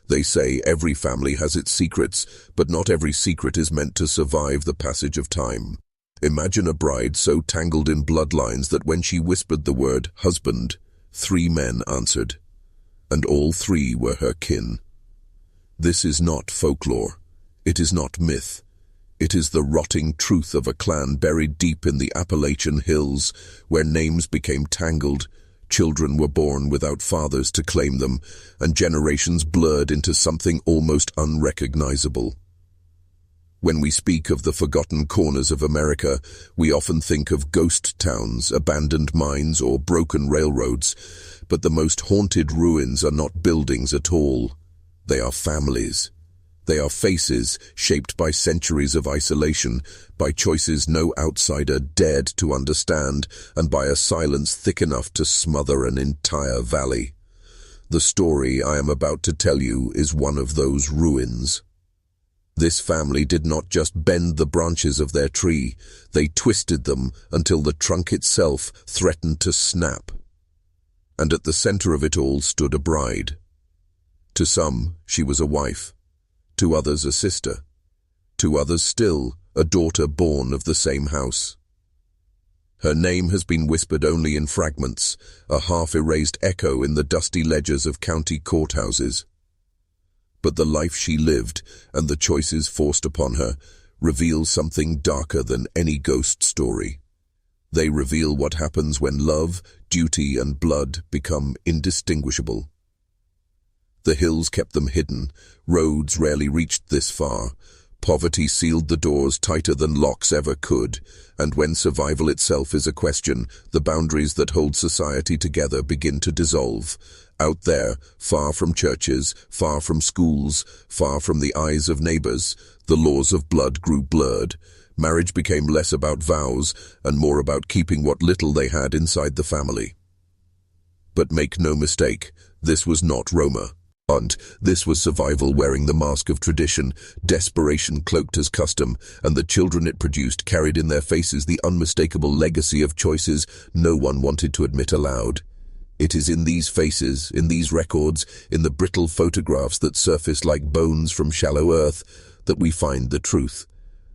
They say every family has its secrets, but not every secret is meant to survive the passage of time. Imagine a bride so tangled in bloodlines that when she whispered the word husband, 3 men answered, and all 3 were her kin. This is not folklore. It is not myth. It is the rotting truth of a clan buried deep in the Appalachian hills, where names became tangled, children were born without fathers to claim them, and generations blurred into something almost unrecognizable. When we speak of the forgotten corners of America, we often think of ghost towns, abandoned mines, or broken railroads, but the most haunted ruins are not buildings at all. They are families. They are faces shaped by centuries of isolation, by choices no outsider dared to understand, and by a silence thick enough to smother an entire valley. The story I am about to tell you is one of those ruins. This family did not just bend the branches of their tree, they twisted them until the trunk itself threatened to snap. And at the center of it all stood a bride. To some, she was a wife. To others, a sister. To others still, a daughter born of the same house. Her name has been whispered only in fragments, a half-erased echo in the dusty ledgers of county courthouses. But the life she lived, and the choices forced upon her, reveal something darker than any ghost story. They reveal what happens when love, duty, and blood become indistinguishable. The hills kept them hidden, roads rarely reached this far. Poverty sealed the doors tighter than locks ever could, and when survival itself is a question, the boundaries that hold society together begin to dissolve. Out there, far from churches, far from schools, far from the eyes of neighbors, the laws of blood grew blurred. Marriage became less about vows and more about keeping what little they had inside the family. But make no mistake, this was not Roma. This was survival wearing the mask of tradition, desperation cloaked as custom, and the children it produced carried in their faces the unmistakable legacy of choices no one wanted to admit aloud. It is in these faces, in these records, in the brittle photographs that surface like bones from shallow earth, that we find the truth.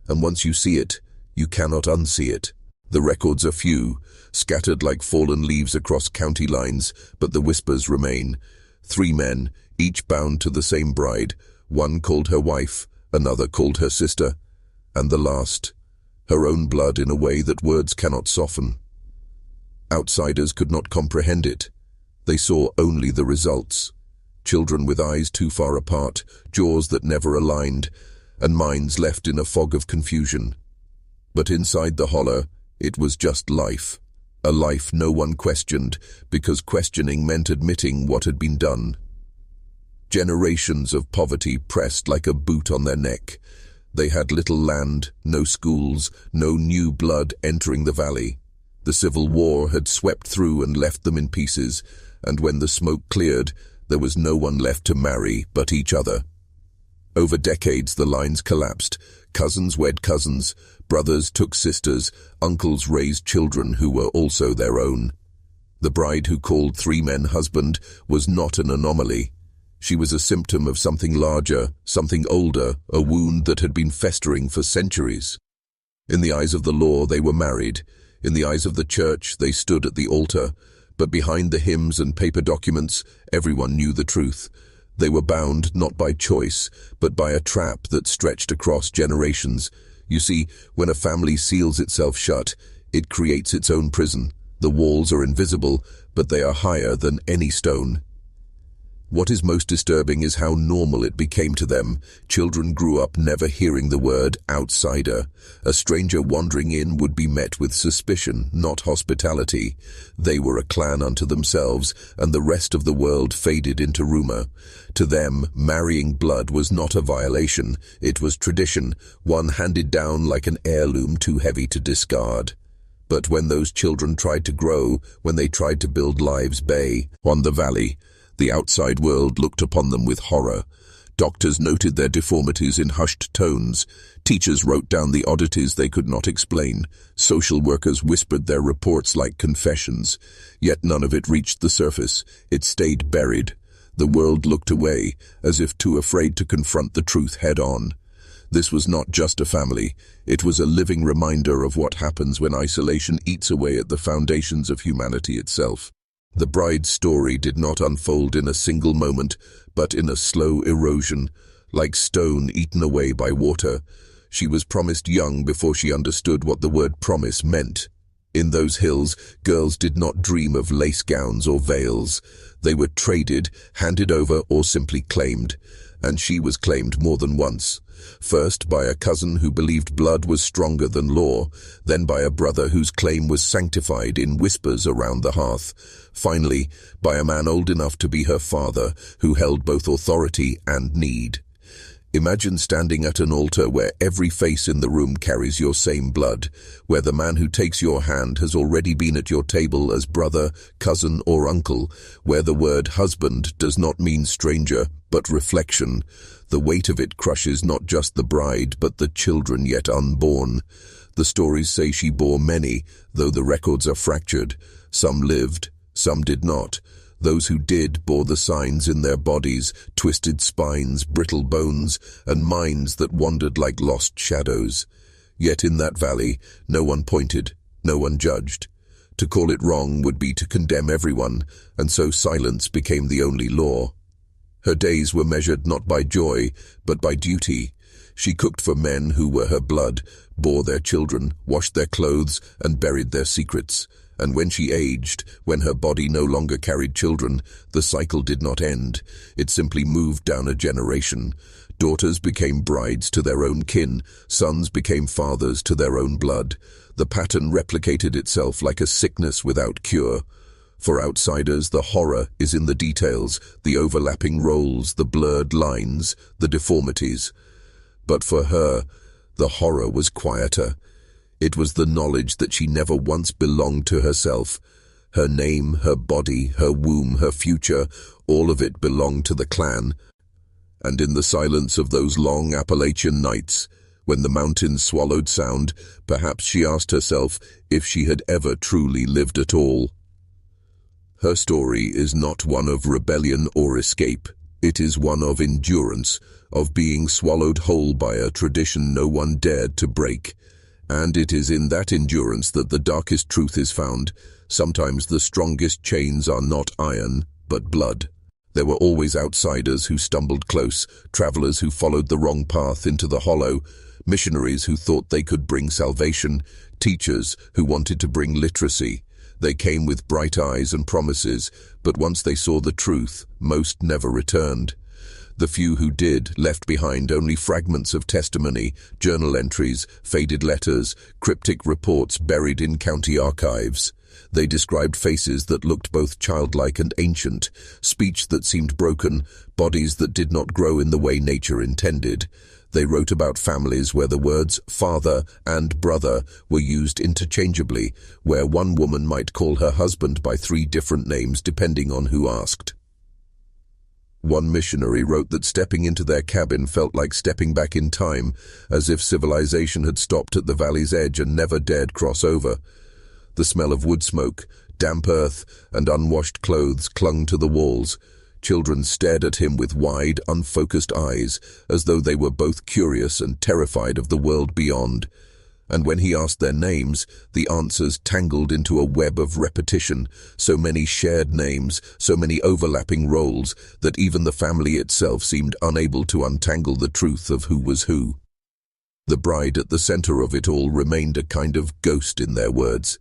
And once you see it, you cannot unsee it. The records are few, scattered like fallen leaves across county lines, but the whispers remain. 3 men, each bound to the same bride, one called her wife, another called her sister, and the last, her own blood in a way that words cannot soften. Outsiders could not comprehend it. They saw only the results. Children with eyes too far apart, jaws that never aligned, and minds left in a fog of confusion. But inside the hollow, it was just life. A life no one questioned, because questioning meant admitting what had been done. Generations of poverty pressed like a boot on their neck. They had little land, no schools, no new blood entering the valley. The Civil War had swept through and left them in pieces, and when the smoke cleared, there was no one left to marry but each other. Over decades, the lines collapsed. Cousins wed cousins, brothers took sisters, uncles raised children who were also their own. The bride who called 3 men husband was not an anomaly. She was a symptom of something larger, something older, a wound that had been festering for centuries. In the eyes of the law, they were married. In the eyes of the church, they stood at the altar. But behind the hymns and paper documents, everyone knew the truth. They were bound not by choice, but by a trap that stretched across generations. You see, when a family seals itself shut, it creates its own prison. The walls are invisible, but they are higher than any stone. What is most disturbing is how normal it became to them. Children grew up never hearing the word outsider. A stranger wandering in would be met with suspicion, not hospitality. They were a clan unto themselves, and the rest of the world faded into rumor. To them, marrying blood was not a violation. It was tradition, one handed down like an heirloom too heavy to discard. But when those children tried to grow, when they tried to build lives on the valley, the outside world looked upon them with horror. Doctors noted their deformities in hushed tones. Teachers wrote down the oddities they could not explain. Social workers whispered their reports like confessions. Yet none of it reached the surface. It stayed buried. The world looked away, as if too afraid to confront the truth head-on. This was not just a family, it was a living reminder of what happens when isolation eats away at the foundations of humanity itself. The bride's story did not unfold in a single moment, but in a slow erosion, like stone eaten away by water. She was promised young before she understood what the word promise meant. In those hills, girls did not dream of lace gowns or veils. They were traded, handed over, or simply claimed. And she was claimed more than once. First by a cousin who believed blood was stronger than law, then by a brother whose claim was sanctified in whispers around the hearth. Finally, by a man old enough to be her father, who held both authority and need. Imagine standing at an altar where every face in the room carries your same blood, where the man who takes your hand has already been at your table as brother, cousin, or uncle, where the word husband does not mean stranger, but reflection. The weight of it crushes not just the bride, but the children yet unborn. The stories say she bore many, though the records are fractured. Some lived, some did not. Those who did bore the signs in their bodies, twisted spines, brittle bones, and minds that wandered like lost shadows. Yet in that valley, no one pointed, no one judged. To call it wrong would be to condemn everyone, and so silence became the only law. Her days were measured not by joy, but by duty. She cooked for men who were her blood, bore their children, washed their clothes, and buried their secrets. And when she aged, when her body no longer carried children, the cycle did not end. It simply moved down a generation. Daughters became brides to their own kin, sons became fathers to their own blood. The pattern replicated itself like a sickness without cure. For outsiders, the horror is in the details, the overlapping roles, the blurred lines, the deformities. But for her, the horror was quieter. It was the knowledge that she never once belonged to herself. Her name, her body, her womb, her future, all of it belonged to the clan. And in the silence of those long Appalachian nights, when the mountains swallowed sound, perhaps she asked herself if she had ever truly lived at all. Her story is not one of rebellion or escape. It is one of endurance, of being swallowed whole by a tradition no one dared to break. And it is in that endurance that the darkest truth is found. Sometimes the strongest chains are not iron, but blood. There were always outsiders who stumbled close, travelers who followed the wrong path into the hollow, missionaries who thought they could bring salvation, teachers who wanted to bring literacy. They came with bright eyes and promises, but once they saw the truth, most never returned. The few who did left behind only fragments of testimony, journal entries, faded letters, cryptic reports buried in county archives. They described faces that looked both childlike and ancient, speech that seemed broken, bodies that did not grow in the way nature intended. They wrote about families where the words father and brother were used interchangeably, where one woman might call her husband by 3 different names depending on who asked. One missionary wrote that stepping into their cabin felt like stepping back in time, as if civilization had stopped at the valley's edge and never dared cross over. The smell of wood smoke, damp earth, and unwashed clothes clung to the walls. Children stared at him with wide, unfocused eyes, as though they were both curious and terrified of the world beyond. And when he asked their names, the answers tangled into a web of repetition, so many shared names, so many overlapping roles, that even the family itself seemed unable to untangle the truth of who was who. The bride at the center of it all remained a kind of ghost in their words.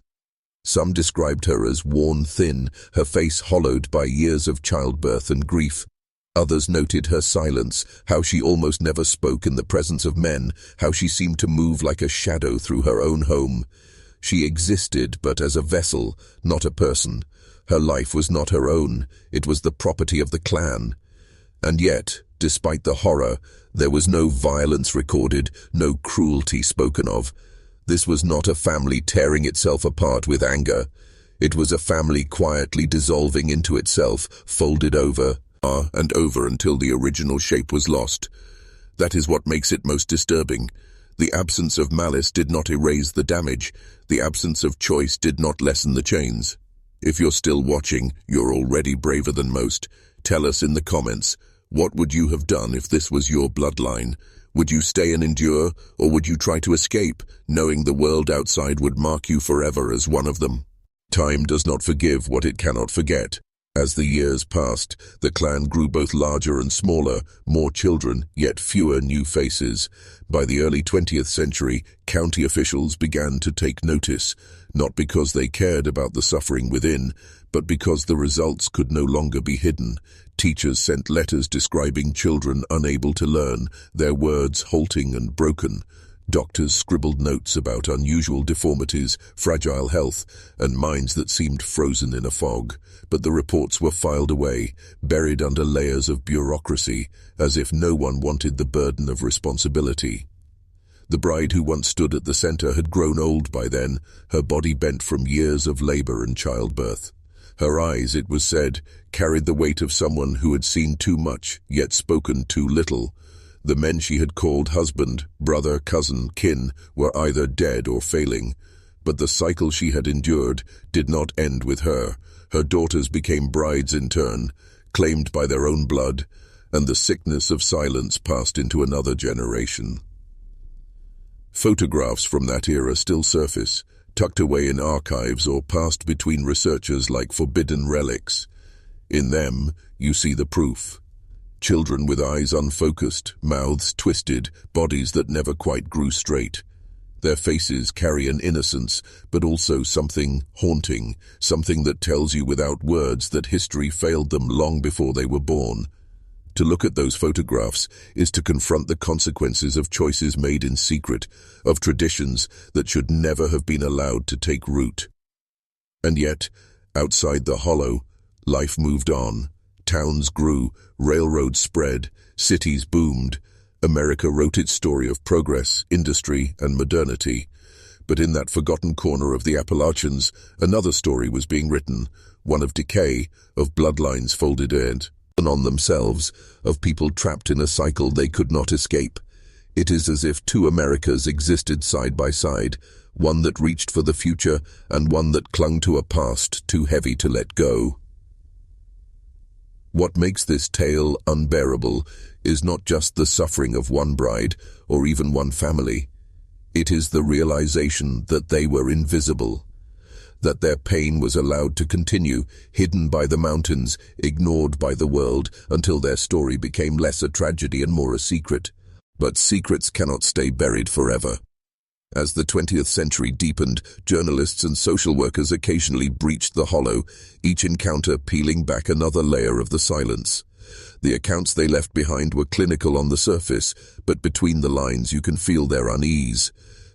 Some described her as worn thin, her face hollowed by years of childbirth and grief. Others noted her silence, how she almost never spoke in the presence of men, how she seemed to move like a shadow through her own home. She existed but as a vessel, not a person. Her life was not her own, it was the property of the clan. And yet, despite the horror, there was no violence recorded, no cruelty spoken of. This was not a family tearing itself apart with anger. It was a family quietly dissolving into itself, folded over and over until the original shape was lost. That is what makes it most disturbing. The absence of malice did not erase the damage. The absence of choice did not lessen the chains. If you're still watching, you're already braver than most. Tell us in the comments, what would you have done if this was your bloodline? Would you stay and endure, or would you try to escape, knowing the world outside would mark you forever as one of them? Time does not forgive what it cannot forget. As the years passed, the clan grew both larger and smaller, more children, yet fewer new faces. By the early 20th century, county officials began to take notice, not because they cared about the suffering within, but because the results could no longer be hidden. Teachers sent letters describing children unable to learn, their words halting and broken. Doctors scribbled notes about unusual deformities, fragile health, and minds that seemed frozen in a fog. But the reports were filed away, buried under layers of bureaucracy, as if no one wanted the burden of responsibility. The bride who once stood at the center had grown old by then, her body bent from years of labor and childbirth. Her eyes, it was said, carried the weight of someone who had seen too much, yet spoken too little. The men she had called husband, brother, cousin, kin were either dead or failing. But the cycle she had endured did not end with her. Her daughters became brides in turn, claimed by their own blood, and the sickness of silence passed into another generation. Photographs from that era still surface, tucked away in archives or passed between researchers like forbidden relics. In them, you see the proof. Children with eyes unfocused, mouths twisted, bodies that never quite grew straight. Their faces carry an innocence, but also something haunting, something that tells you without words that history failed them long before they were born. To look at those photographs is to confront the consequences of choices made in secret, of traditions that should never have been allowed to take root. And yet, outside the hollow, life moved on. Towns grew, railroads spread, cities boomed. America wrote its story of progress, industry, and modernity. But in that forgotten corner of the Appalachians, another story was being written, one of decay, of bloodlines folded in on themselves, of people trapped in a cycle they could not escape. It is as if two Americas existed side by side, one that reached for the future and one that clung to a past too heavy to let go. What makes this tale unbearable is not just the suffering of one bride or even one family. It is the realization that they were invisible, that their pain was allowed to continue, hidden by the mountains, ignored by the world, until their story became less a tragedy and more a secret. But secrets cannot stay buried forever. As the 20th century deepened, journalists and social workers occasionally breached the hollow, each encounter peeling back another layer of the silence. The accounts they left behind were clinical on the surface, but between the lines you can feel their unease.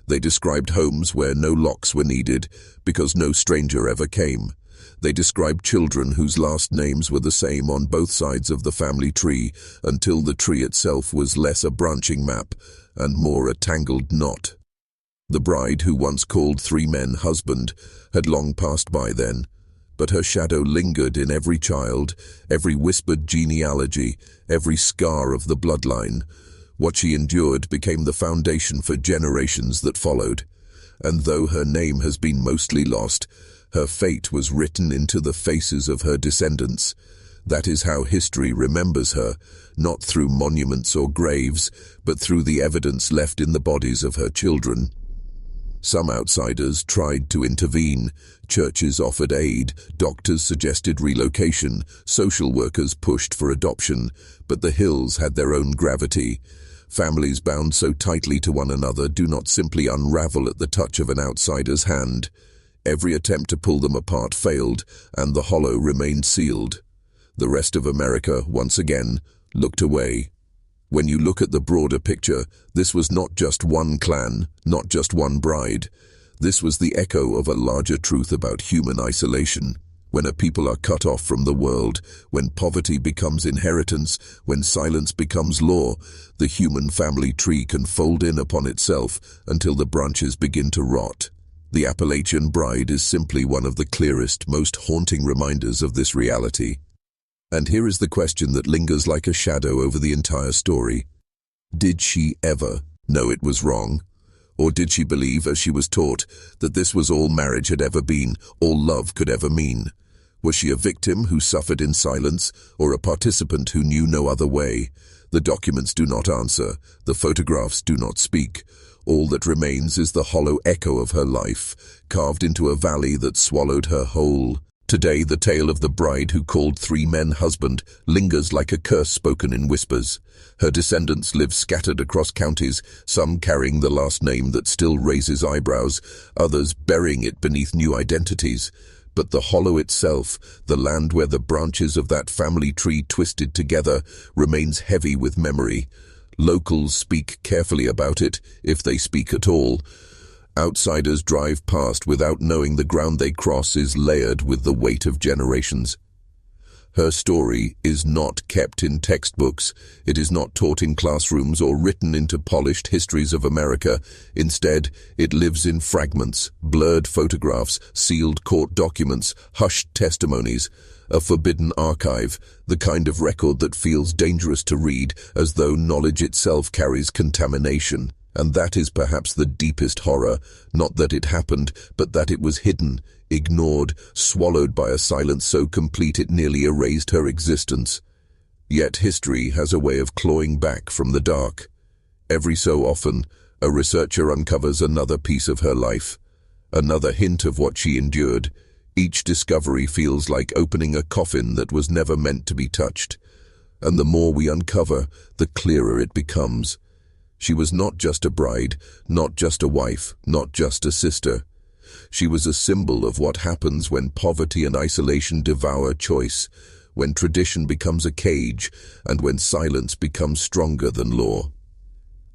They described homes where no locks were needed, because no stranger ever came. They described children whose last names were the same on both sides of the family tree, until the tree itself was less a branching map and more a tangled knot. The bride who once called three men husband had long passed by then, but her shadow lingered in every child, every whispered genealogy, every scar of the bloodline. What she endured became the foundation for generations that followed, and though her name has been mostly lost, her fate was written into the faces of her descendants. That is how history remembers her, not through monuments or graves, but through the evidence left in the bodies of her children. Some outsiders tried to intervene. Churches offered aid, doctors suggested relocation, social workers pushed for adoption, but the hills had their own gravity. Families bound so tightly to one another do not simply unravel at the touch of an outsider's hand. Every attempt to pull them apart failed, and the hollow remained sealed. The rest of America, once again, looked away. When you look at the broader picture, this was not just one clan, not just one bride. This was the echo of a larger truth about human isolation. When a people are cut off from the world, when poverty becomes inheritance, when silence becomes law, the human family tree can fold in upon itself until the branches begin to rot. The Appalachian bride is simply one of the clearest, most haunting reminders of this reality. And here is the question that lingers like a shadow over the entire story. Did she ever know it was wrong? Or did she believe, as she was taught, that this was all marriage had ever been, all love could ever mean? Was she a victim who suffered in silence, or a participant who knew no other way? The documents do not answer, the photographs do not speak. All that remains is the hollow echo of her life, carved into a valley that swallowed her whole. Today, the tale of the bride who called 3 men husband lingers like a curse spoken in whispers. Her descendants live scattered across counties, some carrying the last name that still raises eyebrows, others burying it beneath new identities. But the hollow itself, the land where the branches of that family tree twisted together, remains heavy with memory. Locals speak carefully about it, if they speak at all. Outsiders drive past without knowing the ground they cross is layered with the weight of generations. Her story is not kept in textbooks. It is not taught in classrooms or written into polished histories of America. Instead, it lives in fragments, blurred photographs, sealed court documents, hushed testimonies, a forbidden archive, the kind of record that feels dangerous to read, as though knowledge itself carries contamination. And that is perhaps the deepest horror, not that it happened, but that it was hidden, ignored, swallowed by a silence so complete it nearly erased her existence. Yet history has a way of clawing back from the dark. Every so often, a researcher uncovers another piece of her life, another hint of what she endured. Each discovery feels like opening a coffin that was never meant to be touched. And the more we uncover, the clearer it becomes. She was not just a bride, not just a wife, not just a sister. She was a symbol of what happens when poverty and isolation devour choice, when tradition becomes a cage, and when silence becomes stronger than law.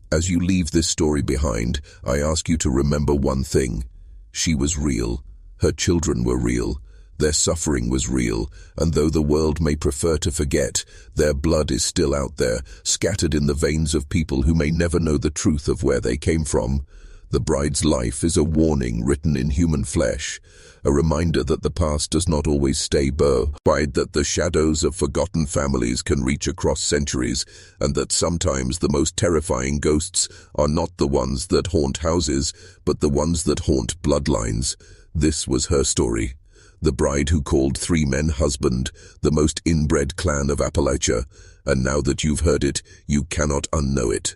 As you leave this story behind, I ask you to remember one thing. She was real. Her children were real. Their suffering was real, and though the world may prefer to forget, their blood is still out there, scattered in the veins of people who may never know the truth of where they came from. The bride's life is a warning written in human flesh, a reminder that the past does not always stay buried, that the shadows of forgotten families can reach across centuries, and that sometimes the most terrifying ghosts are not the ones that haunt houses, but the ones that haunt bloodlines. This was her story. The bride who called 3 men husband, the most inbred clan of Appalachia, and now that you've heard it, you cannot unknow it.